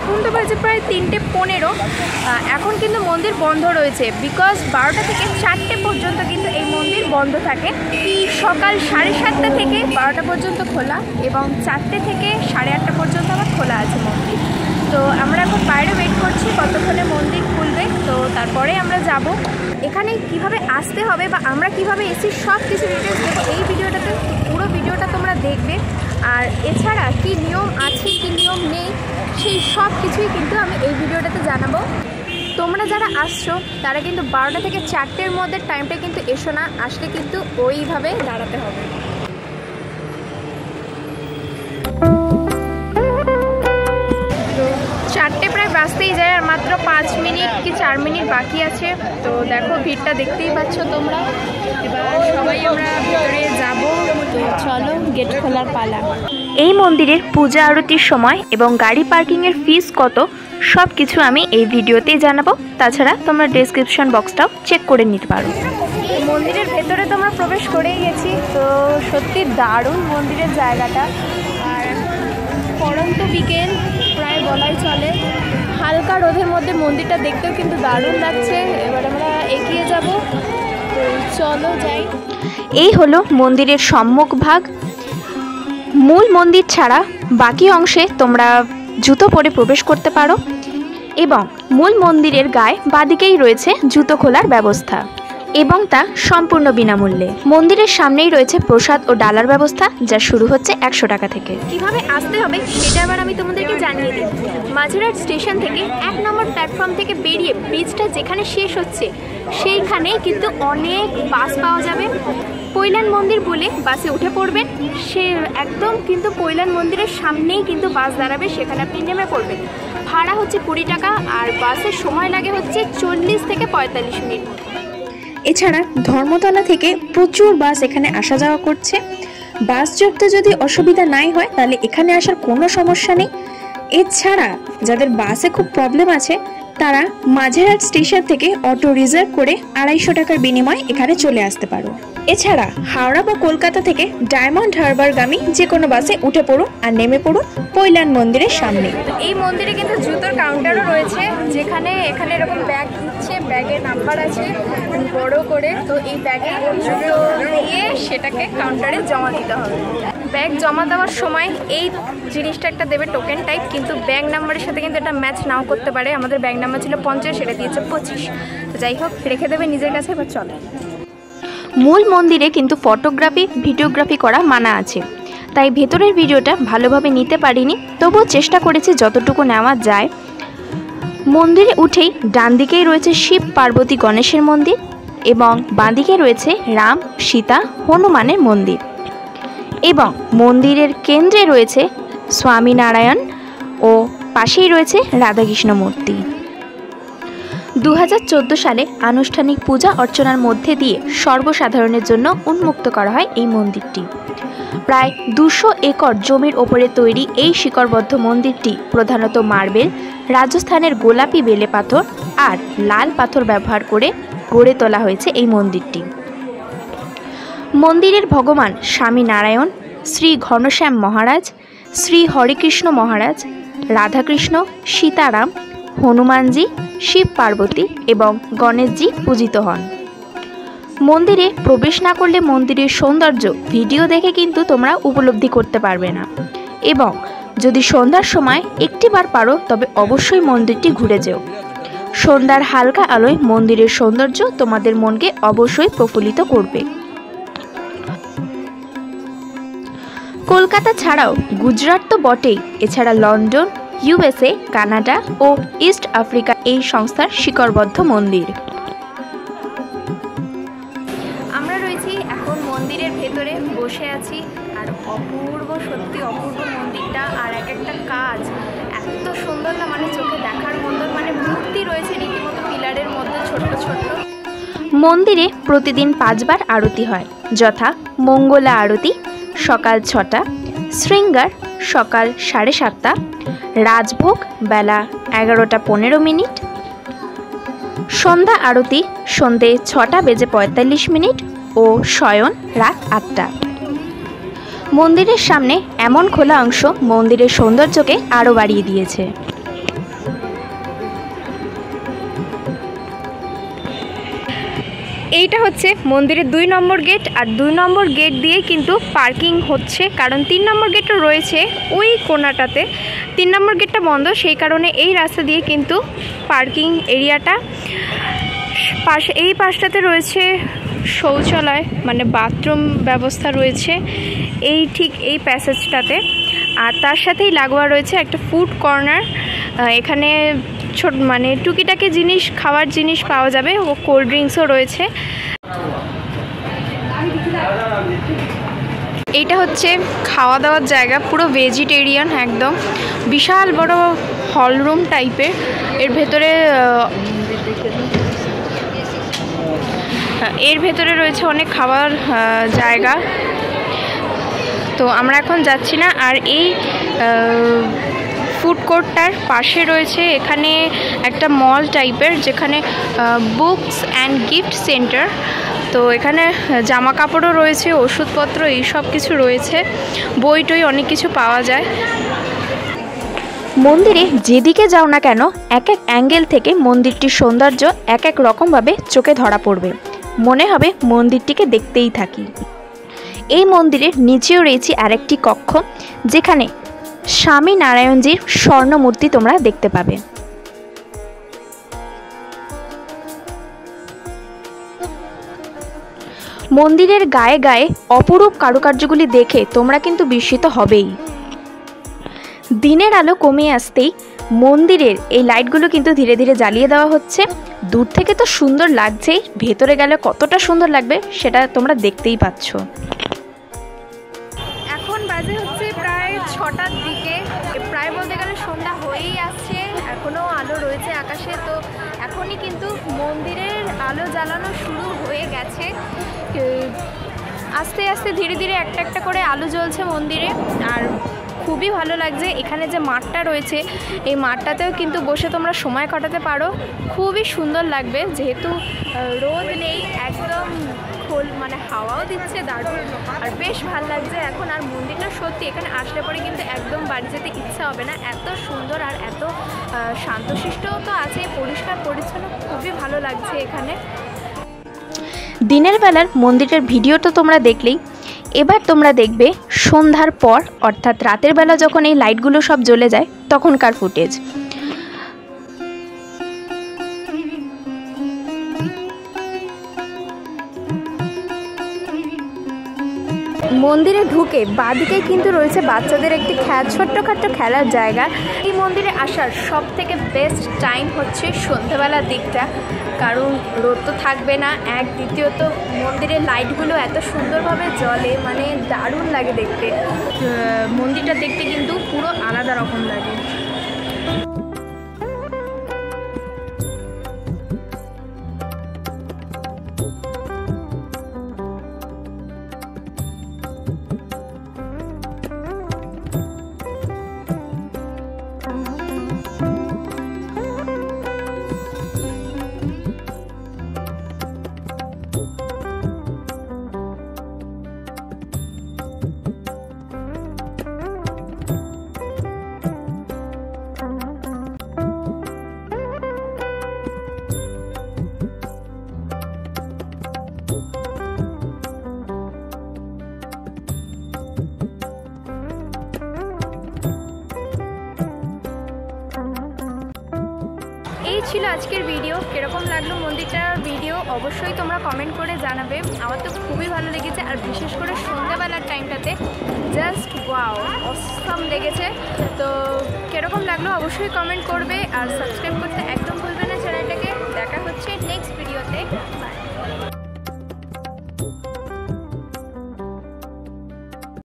এখন তো বাজে প্রায় 3:15। এখন কিন্তু মন্দির বন্ধ রয়েছে, বিকজ 12টা থেকে 4টে পর্যন্ত কিন্তু এই মন্দির বন্ধ থাকে। সকাল 7:30 থেকে 12টা পর্যন্ত খোলা, এবং 4টে থেকে 8:30 পর্যন্ত আবার খোলা আছে মন্দির। তো আমরা এখন বাইরে ওয়েট করছি কতক্ষণে মন্দির খুলবে, তো তারপরে আমরা যাব। এখানে কিভাবে আসতে হবে বা আমরা কিভাবে এসেছি সব কিছু ডিটেলস দেবো এই ভিডিওটাতে। পুরো ভিডিওটা তোমরা দেখবে। আর এছাড়া কি নিয়ম আছে কি নিয়ম নেই সেই সব কিছুই কিন্তু আমি এই ভিডিওটাতে জানাবো। তোমরা যারা আসছো তারা কিন্তু 12টা থেকে 4টের মধ্যে টাইমটা কিন্তু এসো না, আসলে কিন্তু ওইভাবে দাঁড়াতে হবে। তো 4টে প্রায় বাজতেই যায়, আর মাত্র 5 মিনিট কি 4 মিনিট বাকি আছে। তো দেখো ভিড়টা দেখতেই পাচ্ছ তোমরা। এবার সবাই আমরা ভিতরে যাব, তো চলো গেট খোলার পালা। এই মন্দিরের পূজা আরতির সময় এবং গাড়ি পার্কিংয়ের ফিস কত সব কিছু আমি এই ভিডিওতেই জানাবো। তাছাড়া তোমরা ডেসক্রিপশন বক্সটাও চেক করে নিতে পারো। মন্দিরের ভেতরে তোমরা প্রবেশ করেই গেছি। তো সত্যি দারুণ মন্দিরের জায়গাটা, আর পড়ন্ত বিকেল প্রায় বলাই চলে। হালকা রোদের মধ্যে মন্দিরটা দেখতেও কিন্তু দারুণ লাগছে। এবার আমরা এগিয়ে যাব, তো চলো যাই। এই হলো মন্দিরের সম্মুখ ভাগ। মূল মন্দির ছাড়া বাকি অংশে তোমরা জুতো পরে প্রবেশ করতে পারো, এবং মূল মন্দিরের গায়ে বাদিকেই রয়েছে জুতো খোলার ব্যবস্থা, এবং তা সম্পূর্ণ বিনামূল্যে। মন্দিরের সামনেই রয়েছে প্রসাদ ও ডালার ব্যবস্থা, যা শুরু হচ্ছে 100 টাকা থেকে। কিভাবে আসতে হবে সেটা আবার আমি তোমাদেরকে জানিয়ে দিই। মাঝেরহাট স্টেশন থেকে 1 নম্বর প্ল্যাটফর্ম থেকে বেরিয়ে ব্রিজটা যেখানে শেষ হচ্ছে সেইখানেই কিন্তু অনেক বাস পাওয়া যাবে। পৈলান মন্দির বলে বাসে উঠে পড়বেন, সে একদম কিন্তু পৈলান মন্দিরের সামনেই কিন্তু বাস দাঁড়াবে, সেখানে আপনি নেমে পড়বেন। ভাড়া হচ্ছে 20 টাকা, আর বাসের সময় লাগে হচ্ছে 40 থেকে 45 মিনিট। এছাড়া ধর্মতলা থেকে প্রচুর বাস এখানে আসা যাওয়া করছে। বাস চড়তে যদি অসুবিধা নাই হয় তাহলে এখানে আসার কোনো সমস্যা নেই। এছাড়া যাদের বাসে খুব প্রবলেম আছে তারা মাঝেরহাট স্টেশন থেকে অটো রিজার্ভ করে 250 টাকার বিনিময়ে এখানে চলে আসতে পারো। এছাড়া হাওড়া বা কলকাতা থেকে ডায়মন্ড হারবারগামী যে কোনো বাসে উঠে পড়ুন আর নেমে পড়ুন পৈলান মন্দিরের সামনে। এই মন্দিরে কিন্তু জুতোর কাউন্টারও রয়েছে, যেখানে এখানে এরকম ব্যাগ দিচ্ছে, ব্যাগের নাম্বার আছে বড় করে। তো এই ব্যাগে জুতো দিয়ে সেটাকে কাউন্টারে জমা দিতে হবে। ব্যাগ জমা দেওয়ার সময় এই জিনিসটা একটা দেবে টোকেন টাইপ, কিন্তু ব্যাগ নাম্বারের সাথে কিন্তু এটা ম্যাচ নাও করতে পারে। আমাদের ব্যাগ নাম্বার ছিল 50, সেটা দিয়েছে 25। তো যাই হোক, রেখে দেবে নিজের কাছে। এবার চলে। মূল মন্দিরে কিন্তু ফটোগ্রাফি ভিডিওগ্রাফি করা মানা আছে, তাই ভেতরের ভিডিওটা ভালোভাবে নিতে পারিনি, তবুও চেষ্টা করেছি যতটুকু নেওয়া যায়। মন্দিরে উঠেই ডান দিকেই রয়েছে শিব পার্বতী গণেশের মন্দির, এবং বাঁদিকে রয়েছে রাম সীতা হনুমানের মন্দির, এবং মন্দিরের কেন্দ্রে রয়েছে স্বামীনারায়ণ ও পাশেই রয়েছে রাধাকৃষ্ণ মূর্তি। 2014 সালে আনুষ্ঠানিক পূজা অর্চনার মধ্যে দিয়ে সর্বসাধারণের জন্য উন্মুক্ত করা হয় এই মন্দিরটি। প্রায় 200 একর জমির ওপরে তৈরি এই শিকড়বদ্ধ মন্দিরটি প্রধানত মার্বেল, রাজস্থানের গোলাপি বেলে পাথর আর লাল পাথর ব্যবহার করে গড়ে তোলা হয়েছে এই মন্দিরটি। মন্দিরের ভগবান স্বামীনারায়ণ, শ্রী ঘনশ্যাম মহারাজ, শ্রী হরিকৃষ্ণ মহারাজ, রাধাকৃষ্ণ, সীতারাম, হনুমানজি, শিব পার্বতী এবং গণেশজি পূজিত হন। মন্দিরে প্রবেশ না করলে মন্দিরের সৌন্দর্য ভিডিও দেখে কিন্তু তোমরা উপলব্ধি করতে পারবে না, এবং যদি সন্ধ্যার সময় একটিবার পারো তবে অবশ্যই মন্দিরটি ঘুরে যেও। সন্ধ্যার হালকা আলোয় মন্দিরের সৌন্দর্য তোমাদের মনকে অবশ্যই প্রফুল্লিত করবে। কলকাতা ছাড়াও গুজরাট তো বটেই, এছাড়া লন্ডন, USA, কানাডা ও ইস্ট আফ্রিকা এই সংস্থার শিকড়বদ্ধ মন্দির। আমরা রয়েছি এখন মন্দিরের ভেতরে বসে আছি, আর অপূর্ব, সত্যি অপূর্ব মন্দিরটা। আর এক একটা কাজ এত সুন্দর না, মানে চোখে দেখার মতন, মানে মূর্তি রয়েছে রীতিমতো পিলারের মধ্যে ছোট্ট ছোট্ট। মন্দিরে প্রতিদিন 5 বার আরতি হয়, যথা মঙ্গলা আরতি সকাল 6টা, শৃঙ্গার সকাল 7:30, রাজভোগ বেলা 11:15, সন্ধ্যা আরতি সন্ধে 6:45 ও শয়ন রাত 8টা। মন্দিরের সামনে এমন খোলা অংশ মন্দিরের সৌন্দর্যকে আরও বাড়িয়ে দিয়েছে। এইটা হচ্ছে মন্দিরের 2 নম্বর গেট, আর 2 নম্বর গেট দিয়ে কিন্তু পার্কিং হচ্ছে, কারণ 3 নম্বর গেটও রয়েছে ওই কোণাটাতে। 3 নম্বর গেটটা বন্ধ, সেই কারণে এই রাস্তা দিয়ে কিন্তু পার্কিং এরিয়াটা পাশে, এই পাশটাতে রয়েছে শৌচালয়, মানে বাথরুম ব্যবস্থা রয়েছে এই ঠিক এই প্যাসেজটাতে। আর তার সাথেই লাগোয়া রয়েছে একটা ফুড কর্নার। এখানে ছোট মানে টুকিটাকি জিনিস, খাওয়ার জিনিস পাওয়া যাবে, ও কোল্ড ড্রিঙ্কসও রয়েছে। এইটা হচ্ছে খাওয়া দাওয়ার জায়গা, পুরো ভেজিটেরিয়ান একদম, বিশাল বড় হল রুম টাইপের। এর ভেতরে রয়েছে অনেক খাবার জায়গা। তো আমরা এখন যাচ্ছি না। আর এই ফুড কোর্টটার পাশে রয়েছে এখানে একটা মল টাইপের, যেখানে বুকস অ্যান্ড গিফট সেন্টার। তো এখানে জামা কাপড়ও রয়েছে, ওষুধপত্র, এই সব কিছু রয়েছে, বই টই অনেক কিছু পাওয়া যায়। মন্দিরে যেদিকে যাও না কেন, এক এক অ্যাঙ্গেল থেকে মন্দিরটির সৌন্দর্য এক এক রকমভাবে চোখে ধরা পড়বে, মনে হবে মন্দিরটিকে দেখতেই থাকি। এই মন্দিরের নিচেও রয়েছে আরেকটি কক্ষ, যেখানে স্বামী নারায়ণজির স্বর্ণ মূর্তি তোমরা দেখতে পাবে। মন্দিরের গায়ে গায়ে অপরূপ কারুকার্যগুলি দেখে তোমরা কিন্তু বিস্মিত হবেই। দিনের আলো কমে আসতেই মন্দিরের এই লাইটগুলো কিন্তু ধীরে ধীরে জ্বালিয়ে দেওয়া হচ্ছে। দূর থেকে তো সুন্দর লাগছেই, ভেতরে গেলে কতটা সুন্দর লাগবে সেটা তোমরা দেখতেই পাচ্ছ। এখন বাজে হচ্ছে প্রায় 6টার দিকে, প্রায় বলতে গেলে সন্ধ্যা হয়েই আসছে, এখনও আলো রয়েছে আকাশে। তো এখনই কিন্তু মন্দিরের আলো জ্বালানো শুরু হয়ে গেছে, আস্তে আস্তে ধীরে ধীরে একটা একটা করে আলো জ্বলছে মন্দিরে। আর খুবই ভালো লাগছে। এখানে যে মাঠটা রয়েছে, এই মাঠটাতেও কিন্তু বসে তোমরা সময় কাটাতে পারো, খুবই সুন্দর লাগবে, যেহেতু রোদ নেই, একদম মানে হাওয়াও দিচ্ছে দারুণ, আর বেশ ভালো লাগছে এখন। আর মন্দিরটা সত্যি এখানে আসলে পরে কিন্তু একদম বাড়ি যেতে ইচ্ছা হবে না, এত সুন্দর আর এত শান্তশিষ্টও তো আছে, পরিষ্কার পরিচ্ছন্ন, খুবই ভালো লাগছে এখানে। দিনের বেলার মন্দিরের ভিডিওটা তোমরা দেখলেই, এবার তোমরা দেখবে সন্ধ্যার পর, অর্থাৎ রাতের বেলা যখন এই লাইটগুলো সব জ্বলে যায় তখনকার ফুটেজ। মন্দিরে ঢুকে বাঁদিকে কিন্তু রয়েছে বাচ্চাদের একটি ছোট্টখাট্টো খেলার জায়গা। এই মন্দিরে আসার সব থেকে বেস্ট টাইম হচ্ছে সন্ধ্যাবেলার দিকটা, কারণ রোদ তো থাকবে না এক, দ্বিতীয়ত মন্দিরের লাইটগুলো এত সুন্দরভাবে জ্বলে, মানে দারুণ লাগে দেখতে। মন্দিরটা দেখতে কিন্তু পুরো আলাদা রকম লাগে। এই ছিল আজকের ভিডিও। কিরকম লাগলো মন্দিরটার ভিডিও অবশ্যই তোমরা কমেন্ট করে জানাবে। আমার তো খুবই ভালো লেগেছে, আর বিশেষ করে সন্ধ্যাবেলার টাইমটাতে জাস্ট ওয়াও, অসাম লেগেছে। তো কিরকম লাগলো অবশ্যই কমেন্ট করবে, আর সাবস্ক্রাইব করতে একদম ভুলবে না চ্যানেলটাকে। দেখা হচ্ছে নেক্সট ভিডিওতে। বাই।